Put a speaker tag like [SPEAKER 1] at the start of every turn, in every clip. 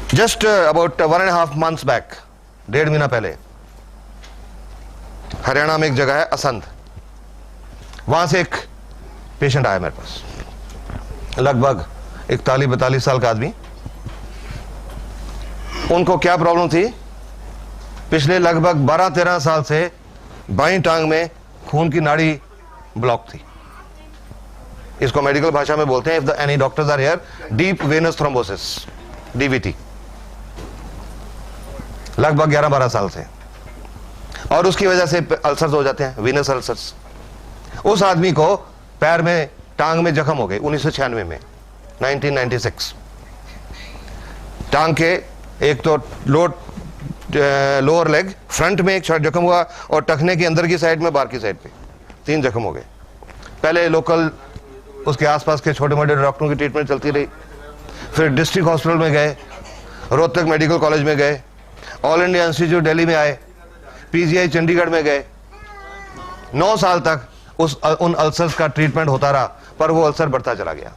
[SPEAKER 1] Just about 1.5 months back, 1.5 महीना पहले, हरियाणा में एक जगह है असंध, वहां से एक पेशेंट आया मेरे पास, लगभग 41-42 साल का आदमी। उनको क्या प्रॉब्लम थी? पिछले लगभग 12-13 साल से बाईं टांग में खून की नाड़ी ब्लॉक थी। इसको मेडिकल भाषा में बोलते हैं, if any doctors are here, deep venous thrombosis, DVT, लगभग 11-12 साल से। और उसकी वजह से अल्सर्स हो जाते हैं, वेनस अल्सर्स। उस आदमी को पैर में, टांग में जख्म हो गए 1996 में, 1996। टांग के एक तो लोअर लेग फ्रंट में एक शॉट जख्म हुआ, और टखने के अंदर की साइड में, बाहर की साइड पे 3 जख्म हो गए। पहले लोकल उसके आसपास के छोटे मोटे डॉक्टरों की ट्रीटमेंट चलती रही, फिर डिस्ट्रिक्ट हॉस्पिटल में गए, रोहतक मेडिकल कॉलेज में गए, ऑल इंडिया इंस्टीट्यूट दिल्ली में आए, पीजीआई चंडीगढ़ में गए। 9 साल तक उन अल्सर्स का ट्रीटमेंट होता रहा, पर वो अल्सर बढ़ता चला गया।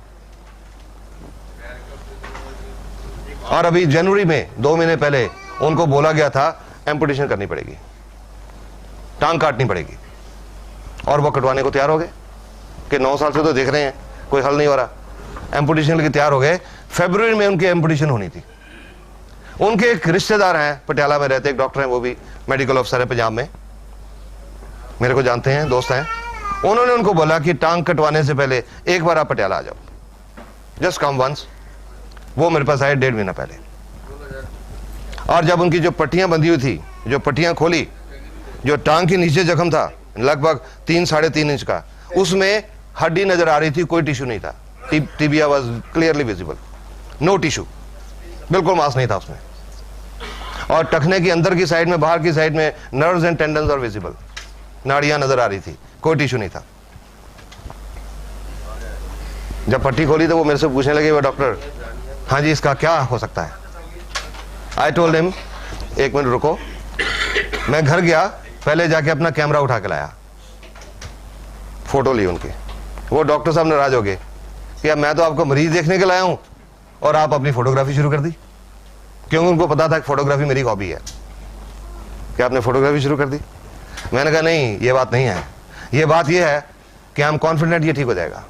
[SPEAKER 1] और अभी जनवरी में 2 महीने पहले उनको बोला गया था एम्पुटेशन करनी पड़ेगी, टांग काटनी पड़ेगी, और वो कटवाने को तैयार हो गए कि 9 साल से तो देख रहे हैं कोई हल नहीं हो रहा। एम्पुटेशन के लिए तैयार हो गए। फरवरी में उनकी एम्पुटेशन होनी थी। उनके एक रिश्तेदार हैं, पटियाला में रहते, एक डॉक्टर हैं, वो भी मेडिकल अफसर है पंजाब में, मेरे को जानते हैं, दोस्त हैं। उन्होंने उनको बोला कि टांग कटवाने से पहले एक बार आप पटियाला आ जाओ, जस्ट कम वंस। वो मेरे पास आए 1.5 महीना पहले, और जब उनकी जो पट्टियां बंधी हुई थी, जो पट्टियां खोली, जो टांग के नीचे जख्म था लगभग 3-3.5 इंच का, उसमें हड्डी नजर आ रही थी, कोई टिश्यू नहीं था। Tibia was clearly visible, no tissue, बिल्कुल मांस नहीं था उसमें। और टखने की अंदर की साइड में, बाहर की साइड में नर्व्स एंड टेंडन्स और विजिबल, नाड़ियां नजर आ रही थी, कोई टिश्यू नहीं था। जब पट्टी खोली तो वो मेरे से पूछने लगे, वो डॉक्टर, हाँ जी इसका क्या हो सकता है? आई टोल्ड हिम, 1 मिनट रुको। मैं घर गया, पहले जाके अपना कैमरा उठा के लाया, फोटो ली उनकी। वो डॉक्टर साहब नाराज हो गए कि मैं तो आपको मरीज देखने के लाया हूं और आप अपनी फोटोग्राफी शुरू कर दी, क्योंकि उनको पता था कि फोटोग्राफी मेरी हॉबी है। कि आपने फोटोग्राफी शुरू कर दी? मैंने कहा नहीं, ये बात नहीं है, ये बात ये है कि हम कॉन्फिडेंट ये ठीक हो जाएगा,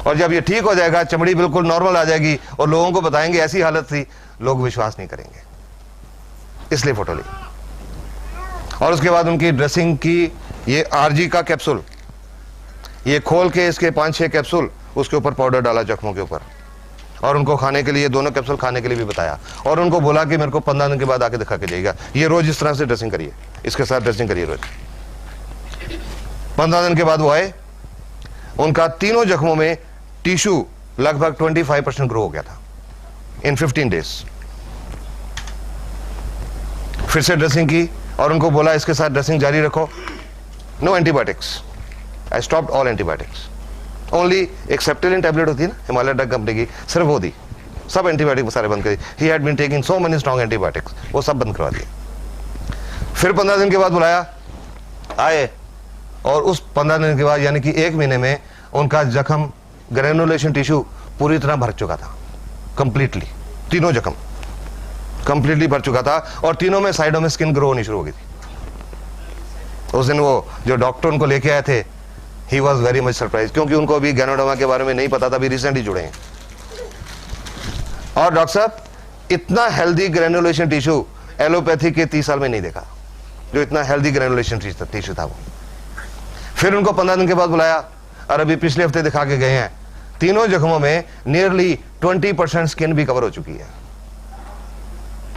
[SPEAKER 1] और जब ये ठीक हो जाएगा, चमड़ी बिल्कुल नॉर्मल आ जाएगी, और लोगों को बताएंगे ऐसी हालत थी, लोग विश्वास नहीं करेंगे, इसलिए फोटो ली। और उसके बाद उनकी ड्रेसिंग की, ये आरजी का कैप्सूल, ये खोल के इसके 5-6 कैप्सूल, उसके ऊपर पाउडर डाला जख्मों के ऊपर, और उनको खाने के लिए, दोनों कैप्सूल खाने के लिए भी बताया, और उनको बोला कि मेरे को 15 दिन के बाद आके दिखा के जाइएगा, ये रोज इस तरह से ड्रेसिंग करिए, इसके साथ ड्रेसिंग करिए रोज। 15 दिन के बाद वो आए, उनका तीनों जख्मों में टिश्यू लगभग 25% ग्रो हो गया था इन 15 डेज। फिर से ड्रेसिंग की, और उनको बोला इसके साथ ड्रेसिंग जारी रखो, no antibiotics, I stopped all antibiotics, only एक सेप्टेलिन टैबलेट होती है ना हिमालय ड्रग कंपनी की, सिर्फ वो दी, सब एंटीबायोटिक सारे बंद कर दिए। He had been taking so many strong antibiotics, वो सब बंद करवा दिए। फिर 15 दिन के बाद बुलाया, आए, और उस 15 दिन के बाद यानी कि 1 महीने में उनका जख्म, ग्रेनुलेशन टिश्यू पूरी तरह भर चुका था, कंप्लीटली, तीनों जख्म कंप्लीटली भर चुका था, और तीनों में साइडों में स्किन ग्रो होनी शुरू हो गई थी। उस दिन वो जो डॉक्टर उनको लेके आए थे, he was very much surprise, क्योंकि उनको अभी गैनोडर्मा के बारे में नहीं पता था, अभी रिसेंटली जुड़े हैं। और डॉक्टर साहब, इतना हेल्दी ग्रेनुलेशन टिश्यू एलोपैथी के 30 साल में नहीं देखा, जो इतना हेल्दी ग्रेनुलेशन टिश्यू था वो। फिर उनको 15 दिन के बाद बुलाया, और अभी पिछले हफ्ते दिखा के गए हैं, तीनों जख्मों में नियरली 20% स्किन भी कवर हो चुकी है,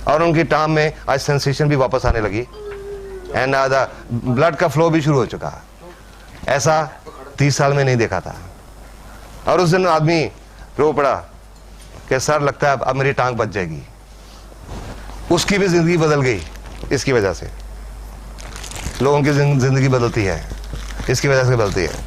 [SPEAKER 1] और उनकी टांग में आज सेंसेशन भी वापस आने लगी, एंड ब्लड का फ्लो भी शुरू हो चुका है। ऐसा 30 साल में नहीं देखा था। और उस दिन आदमी रो पड़ा कि सर लगता है अब मेरी टांग बच जाएगी। उसकी भी जिंदगी बदल गई इसकी वजह से। लोगों की जिंदगी बदलती है, इसकी वजह से बदलती है।